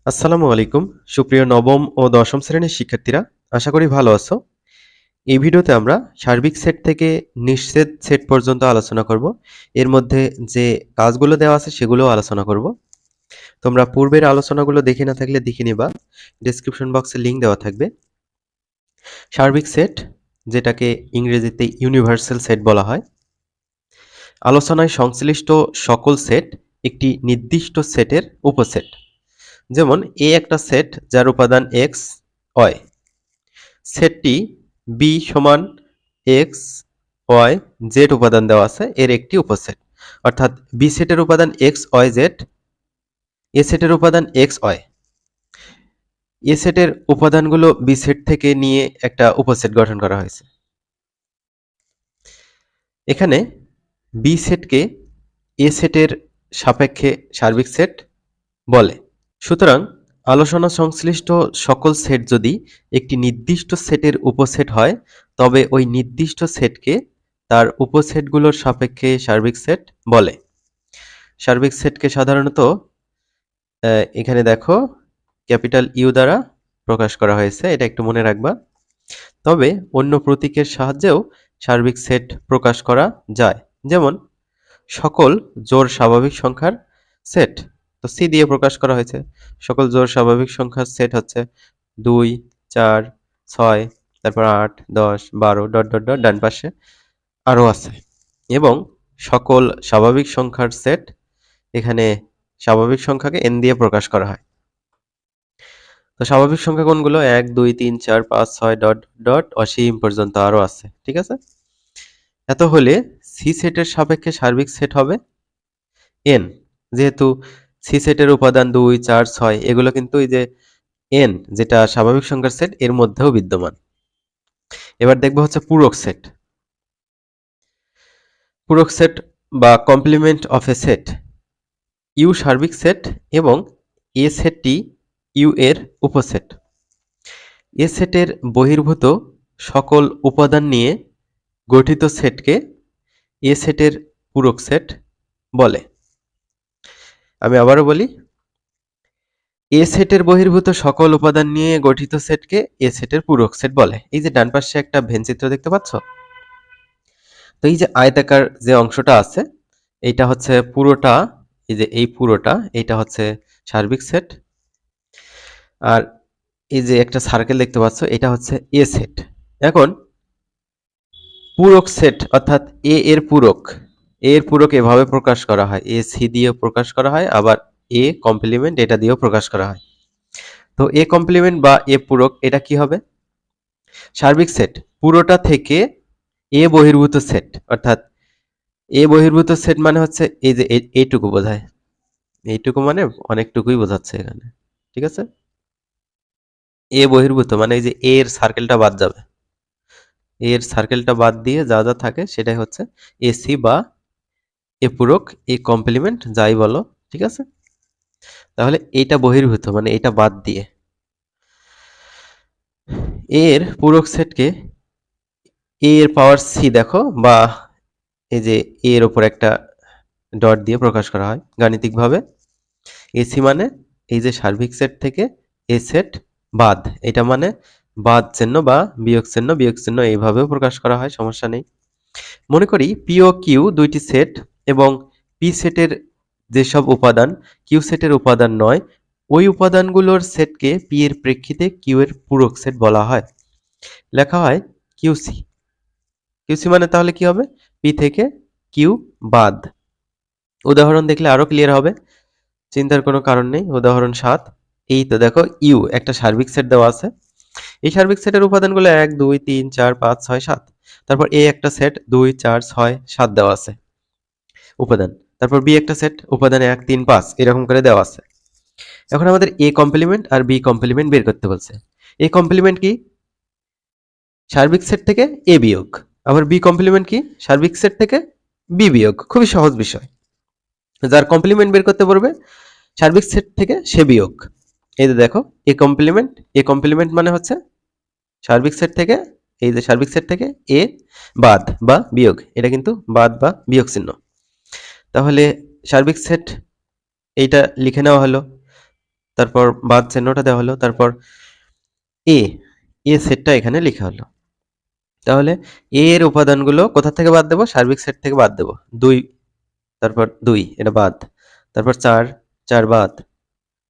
আসসালামু আলাইকুম সুপ্রিয় নবম ও দশম শ্রেণীর শিক্ষার্থীরা, আশা করি ভালো আছো। এই ভিডিওতে আমরা সার্বিক সেট থেকে নিঃছেদ সেট পর্যন্ত আলোচনা করব। এর মধ্যে যে কাজগুলো দেওয়া আছে সেগুলোও আলোচনা করব। তোমরা পূর্বের আলোচনাগুলো দেখে না থাকলে দেখে নিবা, ডেসক্রিপশন বক্সে লিংক দেওয়া থাকবে। সার্বিক সেট, যেটাকে ইংরেজিতে ইউনিভার্সাল সেট বলা হয়, আলোচনায় সংশ্লিষ্ট সকল সেট একটি নির্দিষ্ট সেটের উপসেট। যেমন এ একটা সেট যার উপাদান এক্স ওয়াই, সেটটি বি সমান এক্স ওয়াই জেড উপাদান দেওয়া আছে, এর একটি উপসেট। অর্থাৎ বি সেটের উপাদান এক্স ওয়াই জেড, এ সেটের উপাদান এক্স ওয়াই। এ সেটের উপাদানগুলো বি সেট থেকে নিয়ে একটা উপসেট গঠন করা হয়েছে। এখানে বি সেটকে এ সেটের সাপেক্ষে সার্বিক সেট বলে। সুতরাং আলোচনা সংশ্লিষ্ট সকল সেট যদি একটি নির্দিষ্ট সেটের উপসেট হয়, তবে ওই নির্দিষ্ট সেটকে তার উপসেটগুলোর সাপেক্ষে সার্বিক সেট বলে। সার্বিক সেটকে সাধারণত এখানে দেখো ক্যাপিটাল ইউ দ্বারা প্রকাশ করা হয়েছে, এটা একটু মনে রাখবা। তবে অন্য প্রতীকের সাহায্যেও সার্বিক সেট প্রকাশ করা যায়, যেমন সকল জোড় স্বাভাবিক সংখ্যার সেট, তো সি দিয়ে প্রকাশ করা হয়েছে। সকল জোড় স্বাভাবিক সংখ্যার সেট হচ্ছে 2, 4, 6, তারপর 8, 10, 12 ডট ডট ডট, ডান পাশে আরও আছে। এবং সকল স্বাভাবিক সংখ্যার সেট, এখানে স্বাভাবিক সংখ্যাকে এন দিয়ে প্রকাশ করা হয়। তো স্বাভাবিক সংখ্যা কোনগুলো? 1, 2, 3, 4, 5, 6 ডট ডট অসীম পর্যন্ত আরও আছে। ঠিক আছে, এত হলে সি সেটের সাপেক্ষে সার্বিক সেট হবে এন। যেহেতু সি সেটের উপাদান 2, 4, 6 এগুলো কিন্তু এই যে এন, যেটা স্বাভাবিক সংখ্যার সেট, এর মধ্যেও বিদ্যমান। এবার দেখবো হচ্ছে পূরক সেট। পূরক সেট বা complement of a set. U সার্বিক সেট এবং এ সেটটি ইউ এর উপসেট। এ সেটের বহির্ভূত সকল উপাদান নিয়ে গঠিত সেটকে এ সেটের পূরক সেট বলে। আমি আবারও বলি, এ সেটের বহির্ভূত সকল উপাদান নিয়ে গঠিত সেটকে এ সেটের পূরক সেট বলে। এই যে ডান পাশে একটা ভেনচিত্র দেখতে পাচ্ছ, তো এই যে আয়তাকার যে অংশটা আছে, এইটা হচ্ছে পুরোটা, এই যে এই পুরোটা, এইটা হচ্ছে সার্বিক সেট। আর এই যে একটা সার্কেল দেখতে পাচ্ছ, এটা হচ্ছে এ সেট। এখন পূরক সেট অর্থাৎ এ এর পূরক, এর পূরক এভাবে প্রকাশ করা হয়, এ সি দিয়েও প্রকাশ করা হয়, আবার এ কমপ্লিমেন্ট এটা দিয়েও প্রকাশ করা হয়। তো এ কমপ্লিমেন্ট বা এ পূরক এটা কি হবে? সার্বিক সেট পুরোটা থেকে এ বহির্ভূত সেট, অর্থাৎ এ বহির্ভূত সেট মানে হচ্ছে এই যে এইটুকু বোঝায়, এইটুকু মানে অনেকটুকুই বোঝাচ্ছে এখানে। ঠিক আছে, এ বহির্ভূত মানে এই যে এর সার্কেলটা বাদ যাবে, এর সার্কেলটা বাদ দিয়ে যা যা থাকে সেটাই হচ্ছে এসি বা এ পূরক, এ কমপ্লিমেন্ট যাই বলো। ঠিক আছে, তাহলে এইটা বহির্ভূত মানে এটা বাদ দিয়ে এর পূরক সেটকে এ এর পাওয়ার সি দেখো, বা এই যে এর উপর একটা ডট দিয়ে প্রকাশ করা হয় গাণিতিকভাবে। এসি মানে এই যে সার্বিক সেট থেকে এ সেট বাদ, এটা মানে বাদ চিহ্ন বা বিয়োগ চিহ্ন, বিয়োগ চিহ্ন এইভাবেও প্রকাশ করা হয়, সমস্যা নেই। মনে করি পি ও কিউ দুইটি সেট এবং পি সেটের যেসব উপাদান কিউ সেটের উপাদান নয়, ওই উপাদানগুলোর সেটকে পি এর প্রেক্ষিতে কিউ এর পূরক সেট বলা হয়। লেখা হয় কিউসি। কিউসি মানে তাহলে কি হবে? পি থেকে কিউ বাদ। উদাহরণ দেখলে আরো ক্লিয়ার হবে, চিন্তার কোনো কারণ নেই। উদাহরণ 7, এই তো দেখো ইউ একটা সার্বিক সেট দেওয়া আছে। এই সার্বিক সেটের উপাদানগুলো 1, 2, 3, 4, 5, 6, 7। তারপর এ একটা সেট 2, 4, 6, 7 দেওয়া আছে উপাদান। তারপর বি একটা সেট উপাদান 1, 3, 5 এরকম করে দেওয়া আছে। এখন আমাদের এ কমপ্লিমেন্ট আর বি কমপ্লিমেন্ট বের করতে বলছে। এ কমপ্লিমেন্ট কি? সার্বিক সেট থেকে এ বিয়োগ। আবার বি কমপ্লিমেন্ট কি? সার্বিক সেট থেকে বি বিয়োগ। খুবই সহজ বিষয়। যার কমপ্লিমেন্ট বের করতে পারবে সার্বিক সেট থেকে সে বিয়োগ। এই যে দেখো এ কমপ্লিমেন্ট, এ কমপ্লিমেন্ট মানে হচ্ছে সার্বিক সেট থেকে, এই যে সার্বিক সেট থেকে এ বাদ বা বিয়োগ, এটা কিন্তু বাদ বা বিয়োগ চিহ্ন। তাহলে সার্বিক সেট এইটা লিখে নেওয়া হলো। তারপর বাদ চিহ্নটা দেওয়া হলো, তারপর এ এ সেটটা এখানে লেখা হলো। তাহলে এ এর উপাদানগুলো কোথা থেকে বাদ দেবো? সার্বিক সেট থেকে বাদ দেবো। 2, তারপর 2 এটা বাদ, তারপর 4 4 বাদ,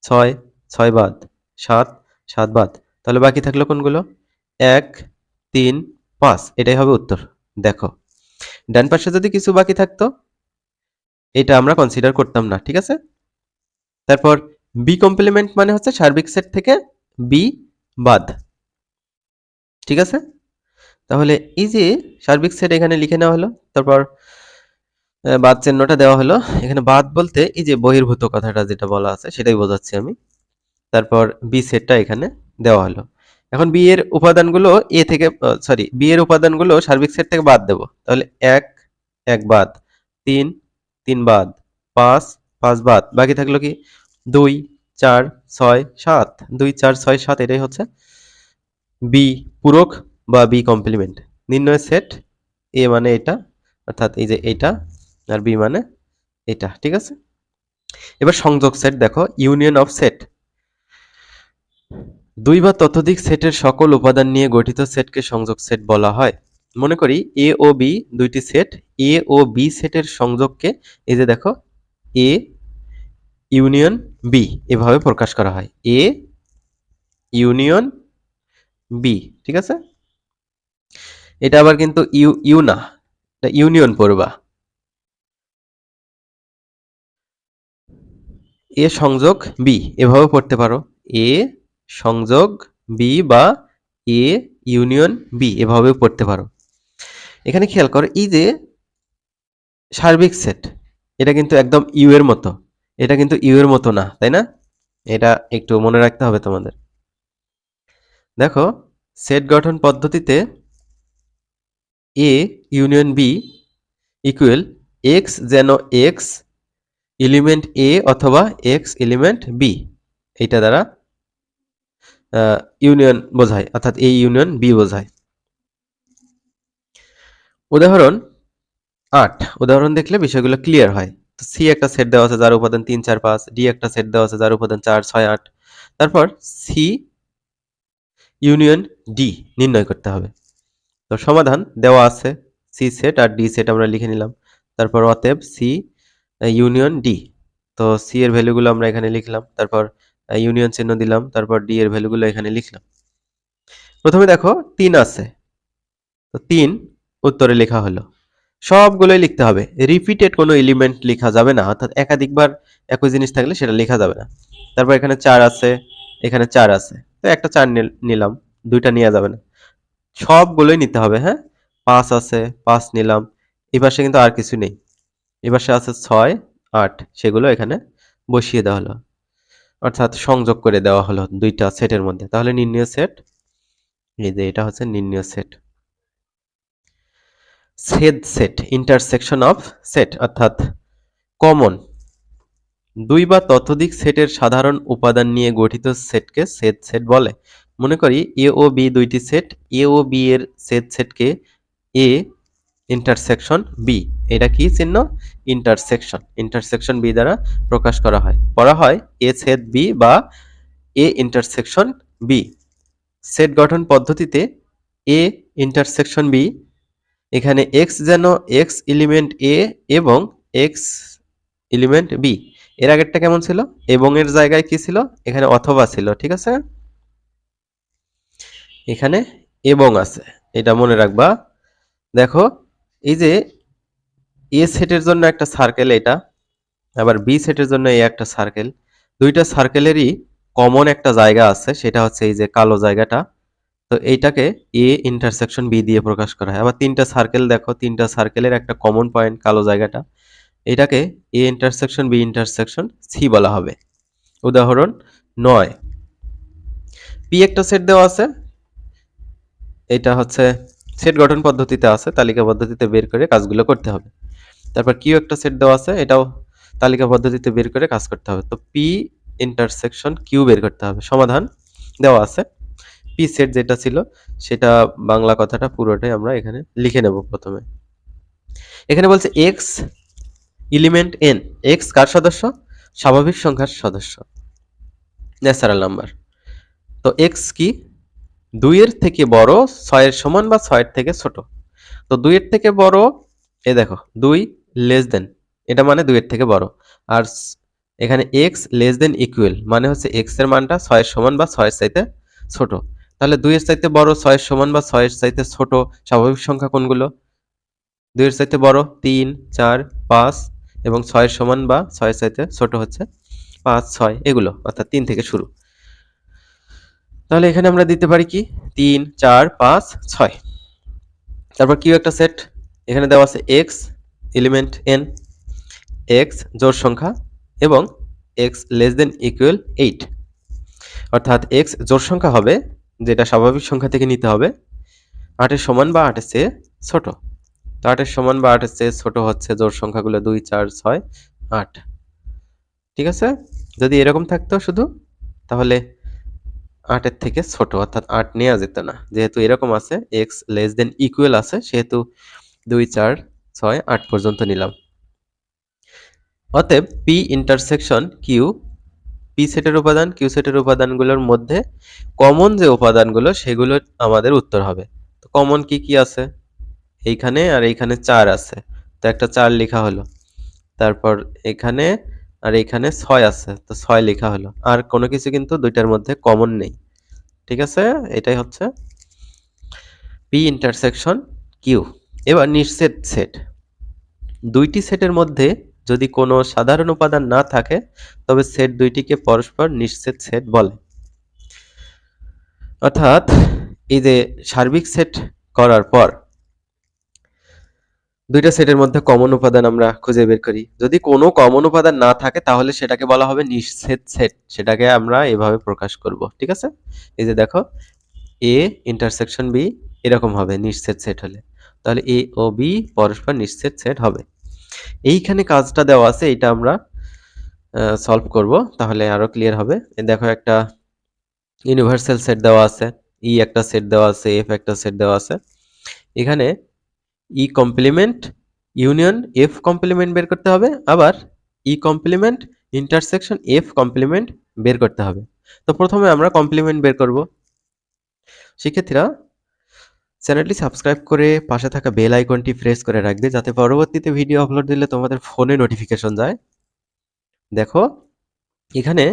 6 6 বাদ, 7 7 বাদ। তাহলে বাকি থাকলো কোনগুলো? 1 3 5, এটাই হবে উত্তর। দেখো, ডান পাশে যদি কিছু বাকি থাকতো এটা আমরা কনসিডার করতাম না, ঠিক আছে? তারপর বি কমপ্লিমেন্ট মানে হচ্ছে সার্বিক সেট থেকে বি বাদ, ঠিক আছে? তাহলে এই যে সার্বিক সেট এখানে লিখে নেওয়া হলো, তারপর বাদ চিহ্নটা দেওয়া হলো। এখানে বাদ বলতে এই যে বহির্ভূত কথাটা যেটা বলা আছে সেটাই বোঝাচ্ছি আমি। তারপর বি সেটটা এখানে দেওয়া হলো। এখন বি এর উপাদানগুলো এ থেকে বি এর উপাদানগুলো সার্বিক সেট থেকে বাদ দেব। তাহলে 1 1 বাদ, 3 3 বাদ, 5 5 বাদ। বাকি থাকলো কি? 2 4 6 7, 2 4 6 7, এটাই হচ্ছে বি পূরক বা বি কমপ্লিমেন্ট। নির্ণয় সেট এ মানে এটা, অর্থাৎ এই যে এটা, আর বি মানে এটা, ঠিক আছে? এবার সংযোগ সেট দেখো, ইউনিয়ন অফ সেট। দুই বা ততোধিক সেটের সকল উপাদান নিয়ে গঠিত সেটকে সংযোগ সেট বলা হয়। মনে করি এ ও বি দুইটি সেট, এ ও বি সেটের সংযোগকে এই যে দেখো এ ইউনিয়ন বি এভাবে প্রকাশ করা হয়। এ ইউনিয়ন বি, ঠিক আছে? এটা আবার কিন্তু ইউ ইউ না, এটা ইউনিয়ন পড়বা। এ সংযোগ বি এভাবে পড়তে পারো, এ সংযোগ বি বা এ ইউনিয়ন বি এভাবেও পড়তে পারো। এখানে খেয়াল করো এই যে সার্বিক সেট, এটা কিন্তু একদম ইউ এর মতো, এটা কিন্তু ইউ এর মতো না, তাই না? এটা একটু মনে রাখতে হবে তোমাদের। দেখো, সেট গঠন পদ্ধতিতে A union B equal X যেন এক্স এলিমেন্ট এ অথবা এক্স এলিমেন্ট বি, এইটা দ্বারা ইউনিয়ন বোঝায়, অর্থাৎ এ ইউনিয়ন বি বোঝায়। উদাহরণ 8, উদাহরণ দেখলে বিষয়গুলো ক্লিয়ার হয়। তো সি একটা সেট দেওয়া আছে যার উপাদান 3 4 5, ডি একটা সেট দেওয়া আছে যার উপাদান 4 6 8। তারপর সি ইউনিয়ন ডি নির্ণয় করতে হবে। তো সমাধান দেওয়া আছে, she said R D set আমরা লিখে নিলাম। তারপর অতএব সি ইউনিয়ন ডি, তো সি এর ভ্যালুগুলো আমরা এখানে লিখলাম, তারপর ইউনিয়ন চিহ্ন দিলাম, তারপর ডি এর ভ্যালুগুলো এখানে লিখলাম। প্রথমে দেখো 3 আছে, তো 3 উত্তরে লেখা হলো। সবগুলোই লিখতে হবে, রিপিটেড কোনো এলিমেন্ট লেখা যাবে না, অর্থাৎ একাধিকবার একই জিনিস থাকলে সেটা লেখা যাবে না। তারপর এখানে 4 আছে, এখানে 4 আছে, তো একটা 4 নিলাম, দুইটা নেওয়া যাবে না, সবগুলোই নিতে হবে। হ্যাঁ, 5 আছে, 5 নিলাম। এই পাশে কিন্তু আর কিছু নেই, এই পাশে আছে 6 8, সেগুলো এখানে বসিয়ে দেওয়া হলো, অর্থাৎ সংযোগ করে দেওয়া হলো দুইটা সেটের মধ্যে। তাহলে নির্ণয় সেট, এই যে এটা হচ্ছে নির্ণয় সেট। ছেদ সেট, ইন্টারসেকশন অফ সেট, অর্থাৎ কমন। দুই বা ততোধিক সেটের সাধারণ উপাদান নিয়ে গঠিত সেটকে ছেদ সেট বলে। মনে করি এ ও বি দুইটি সেট, এ ও বি এর ছেদ সেটকে এ ইন্টারসেকশন বি, এটা কি চিহ্ন? ইন্টারসেকশন, ইন্টারসেকশন বি দ্বারা প্রকাশ করা হয়, পড়া হয় এ ছেদ বি বা এ ইন্টারসেকশন বি। সেট গঠন পদ্ধতিতে এ ইন্টারসেকশন বি, এখানে এক্স যেন এক্স এলিমেন্ট এ এবং এক্স এলিমেন্ট বি। এর আগেরটা কেমন ছিল? এবং এর জায়গায় কি ছিল? এখানে অথবা ছিল, ঠিক আছে? এখানে এবং আছে, এটা মনে রাখবা। দেখো, এই যে এ সেটের জন্য একটা সার্কেল এটা, আবার বি সেটের জন্য এই একটা সার্কেল, দুইটা সার্কেলেরই কমন একটা জায়গা আছে, সেটা হচ্ছে এই যে কালো জায়গাটা। তো এইটাকে এ ইন্টারসেকশন বি দিয়ে প্রকাশ করা হয়। আবার তিনটা সার্কেল দেখো, তিনটা সার্কেলের একটা কমন পয়েন্ট কালো জায়গাটা, এটাকে A intersection B intersection C বলা হবে। উদাহরণ 9, পি একটা সেট দেওয়া আছে, এটা হচ্ছে সেট গঠন পদ্ধতিতে আছে, তালিকা পদ্ধতিতে বের করে কাজগুলো করতে হবে। তারপর কিউ একটা সেট দেওয়া আছে, এটাও তালিকা পদ্ধতিতে বের করে কাজ করতে হবে। তো পি ইন্টারসেকশন কিউ বের করতে হবে। সমাধান দেওয়া আছে, পি সেট যেটা ছিল সেটা বাংলা কথাটা পুরোটাই আমরা এখানে লিখে নেব। প্রথমে এখানে বলছে এক্স এলিমেন্ট এন, এক্স কার সদস্য? স্বাভাবিক সংখ্যার সদস্য। Natural number. তো এক্স কি? 2 এর থেকে বড়, 6 এর সমান বা 6 এর থেকে ছোট। তো 2 এর থেকে বড়, এই দেখো 2 লেস দেন, এটা মানে 2 এর থেকে বড়। আর এখানে এক্স লেস দেন ইকুয়াল মানে হচ্ছে এক্স এর মানটা 6 এর সমান বা 6 এর চাইতে ছোট। তাহলে 2 এর চাইতে বড়, 6 এর সমান বা 6 এর চাইতে ছোট স্বাভাবিক সংখ্যা কোনগুলো? 2 এর চাইতে বড় 3, 4, 5 এবং 6 এর সমান বা 6 এর চাইতে ছোট হচ্ছে 5, 6 এগুলো, অর্থাৎ 3 থেকে শুরু। তাহলে এখানে আমরা দিতে পারি কি 3, 4, 5, 6। তারপর কিউ একটা সেট, এখানে দেওয়া আছে এক্স এলিমেন্ট n, এক্স জোড় সংখ্যা এবং এক্স লেস দেন ইকুয়াল 8, অর্থাৎ এক্স জোড় সংখ্যা হবে, যেটা স্বাভাবিক সংখ্যা থেকে নিতে হবে, 8 এর সমান বা 8 এর চেয়ে ছোট। তো 8 এর সমান বা 8 এর চেয়ে ছোট হচ্ছে জোড় সংখ্যাগুলো 2, 4, 6, 8। ঠিক আছে? যদি এরকম থাকতো শুধু, তাহলে 8 এর থেকে ছোট অর্থাৎ 8 নেওয়া যেত না। যেহেতু এরকম আছে এক্স লেস দেন ইকুয়াল আছে, সেহেতু 2, 4, 6, 8 পর্যন্ত নিলাম। অতএব পি ইন্টারসেকশন কিউ, পি সেটের উপাদান কিউ সেটের উপাদানগুলোর মধ্যে কমন যে উপাদানগুলো সেগুলো আমাদের উত্তর হবে। তো কমন কি কি আছে? এইখানে আর এইখানে 4 আছে, তো একটা 4 লেখা হলো। তারপর এখানে আর এইখানে 6 আছে, তো 6 লেখা হলো। আর কোনো কিছু কিন্তু দুইটার মধ্যে কমন নেই। ঠিক আছে? এটাই হচ্ছে পি ইন্টারসেকশন কিউ। এবার নিঃছেদ সেট, দুইটি সেটের মধ্যে যদি কোনো সাধারণ উপাদান না থাকে তবে সেট দুইটিকে পরস্পর নিঃছেদ সেট বলে। অর্থাৎ এই যে সার্বিক সেট করার পর দুইটা সেটের মধ্যে কমন উপাদান আমরা খুঁজে বের করি। যদি কোনো কমন উপাদান না থাকে তাহলে সেটাকে বলা হবে নিঃছেদ সেট, সেটাকে আমরা এভাবে প্রকাশ করব। ঠিক আছে? এই যে দেখো এ ইন্টারসেকশন বি এরকম হবে নিঃছেদ সেট হলে, তাহলে এ ও বি পরস্পর নিঃছেদ সেট হবে। এইখানে কাজটা দেওয়া আছে, এটা আমরা সলভ করব, তাহলে আরো ক্লিয়ার হবে। দেখো একটা ইউনিভার্সাল সেট দেওয়া আছে, ই একটা সেট দেওয়া আছে, এফ একটা সেট দেওয়া আছে। এখানে E complement union F complement বের করতে হবে, আবার E complement intersection F complement বের করতে হবে। তো প্রথমে আমরা কমপ্লিমেন্ট বের করব। শিক্ষার্থীরা চ্যানেলটি সাবস্ক্রাইব করে পাশে থাকা বেল আইকনটি প্রেস করে রাখবে, যাতে পরবর্তীতে ভিডিও আপলোড দিলে তোমাদের ফোনে নোটিফিকেশন যায়। দেখো এখানে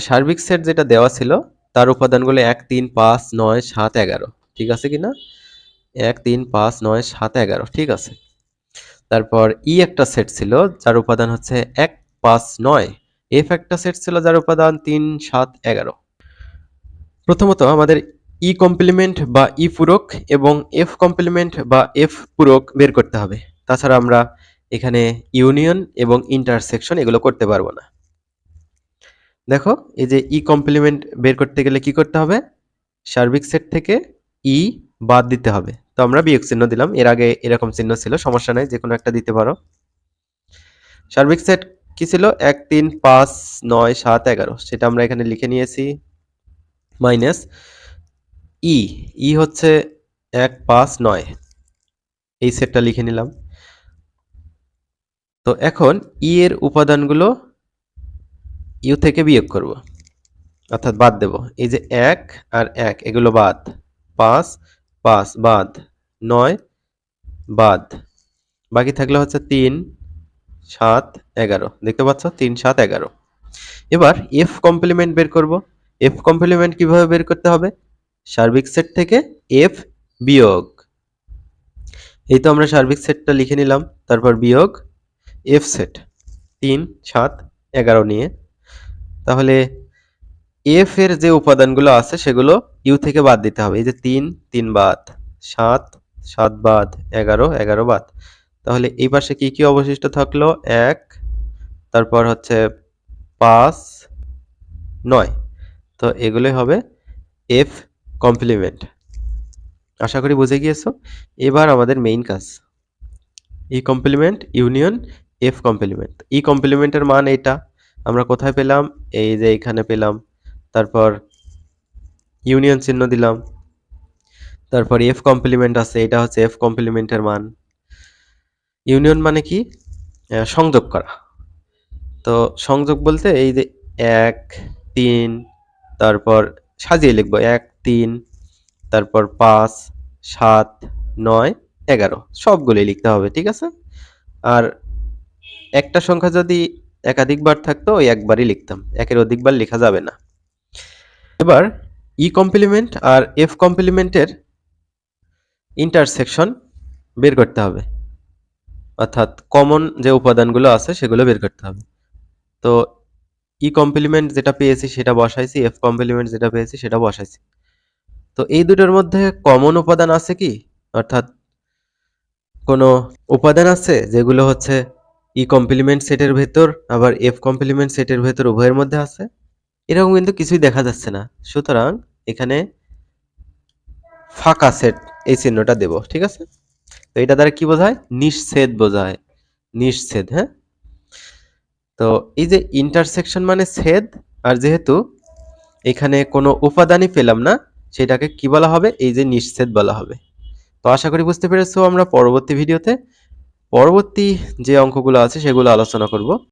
সার্বিক সেট যেটা দেওয়া ছিল তার উপাদানগুলো 1, 3, 5, 9, 7, 11। ঠিক আছে কিনা? 1, 3, 5, 9, 7, 11 ঠিক আছে। তারপর ই একটা সেট ছিল যার উপাদান হচ্ছে 1, 5, 9। এফ একটা সেট ছিল যার উপাদান 3, 7, 11। প্রথমত আমাদের ই কমপ্লিমেন্ট বা ই পূরক এবং এফ কমপ্লিমেন্ট বা এফ পূরক বের করতে হবে। তাছাড়া আমরা এখানে ইউনিয়ন এবং ইন্টারসেকশন এগুলো করতে পারবো না। দেখো এই যে ই কমপ্লিমেন্ট বের করতে গেলে কি করতে হবে? সার্বিক সেট থেকে ই বাদ দিতে হবে। তো আমরা বিয়োগ চিহ্ন দিলাম, এর আগে এরকম চিহ্ন ছিল, সমস্যা নাই, যে কোনো একটা দিতে পারো। সার্বিক সেট কি ছিল? 1, 3, 5, 9, 7, 11, সেটা আমরা এখানে লিখে নিয়েছি। মাইনাস ই, ই হচ্ছে 1, 5, 9, এই সেটটা লিখে নিলাম। তো এখন ই এর উপাদানগুলো ইউ থেকে বিয়োগ করব, অর্থাৎ বাদ দেব। এই যে 1 আর 1 এগুলো বাদ, 5, 5 বাদ, 9 বাদ, বাকি থাকলে হচ্ছে 3, 7, 11। দেখতে পাচ্ছ 3, 7, 11। এবার এফ কমপ্লিমেন্ট বের করব। এফ কমপ্লিমেন্ট কিভাবে বের করতে হবে? সার্বিক সেট থেকে এফ বিয়োগ, এই তো আমরা সার্বিক সেটটা লিখে নিলাম, তারপর বিয়োগ এফ সেট 3, 7, 11 নিয়ে। তাহলে এফ এর যে উপাদানগুলো আছে সেগুলো ইউ থেকে বাদ দিতে হবে। এই যে 3, 3 বাদ, 7, 7 বাদ, 11, 11 বাদ। তাহলে এই পাশে কি কি অবশিষ্ট থাকলো? 1, তারপর হচ্ছে 5, 9। তো এগুলোই হবে এফ কমপ্লিমেন্ট। আশা করি বুঝে গিয়েছো। এবার আমাদের মেইন কাজ, E complement union F complement. E কমপ্লিমেন্টের মান এটা আমরা কোথায় পেলাম? এই যে এখানে পেলাম। তারপর ইউনিয়ন চিহ্ন দিলাম, তারপর এফ কমপ্লিমেন্ট আছে, এটা হচ্ছে এফ কমপ্লিমেন্টের মান। ইউনিয়ন মানে কি? সংযোগ করা। তো সংযোগ বলতে এই যে 1 3, তারপর সাজিয়ে লিখব 1, 3, তারপর 5, 7, 9, 11 সবগুলোই লিখতে হবে, ঠিক আছে? আর একটা সংখ্যা যদি একাধিকবার থাকতো ওই একবারই লিখতাম, একের অধিকবার লেখা যাবে না। এবার ই কমপ্লিমেন্ট আর এফ কমপ্লিমেন্টের ইন্টারসেকশন বের করতে হবে, অর্থাৎ কমন যে উপাদানগুলো আছে সেগুলো বের করতে হবে। তো ই কমপ্লিমেন্ট যেটা পেয়েছি সেটা বসাইছি, এফ কমপ্লিমেন্ট যেটা পেয়েছি সেটা বসাইছি। তো এই দুটোর মধ্যে কমন উপাদান আছে কি, অর্থাৎ কোনো উপাদান আছে যেগুলো হচ্ছে ই কমপ্লিমেন্ট সেটের ভেতর আবার এফ কমপ্লিমেন্ট সেটের ভেতর উভয়ের মধ্যে আছে? এরকম কিন্তু কিছুই দেখা যাচ্ছে না। সুতরাং এখানে ফাঁকা সেট এই চিহ্নটা দেব, ঠিক আছে? তো এটা দ্বারা কি বোঝায়? নিঃচ্ছেদ বোঝায়, নিঃচ্ছেদ। হ্যাঁ, তো এই যে ইন্টারসেকশন মানে ছেদ, আর যেহেতু এখানে কোনো উপাদানই পেলাম না সেটাকে কি বলা হবে? এই যে নিঃচ্ছেদ বলা হবে। তো আশা করি বুঝতে পেরেছো। আমরা পরবর্তী ভিডিওতে পরবর্তী যে অঙ্কগুলো আছে সেগুলো আলোচনা করব।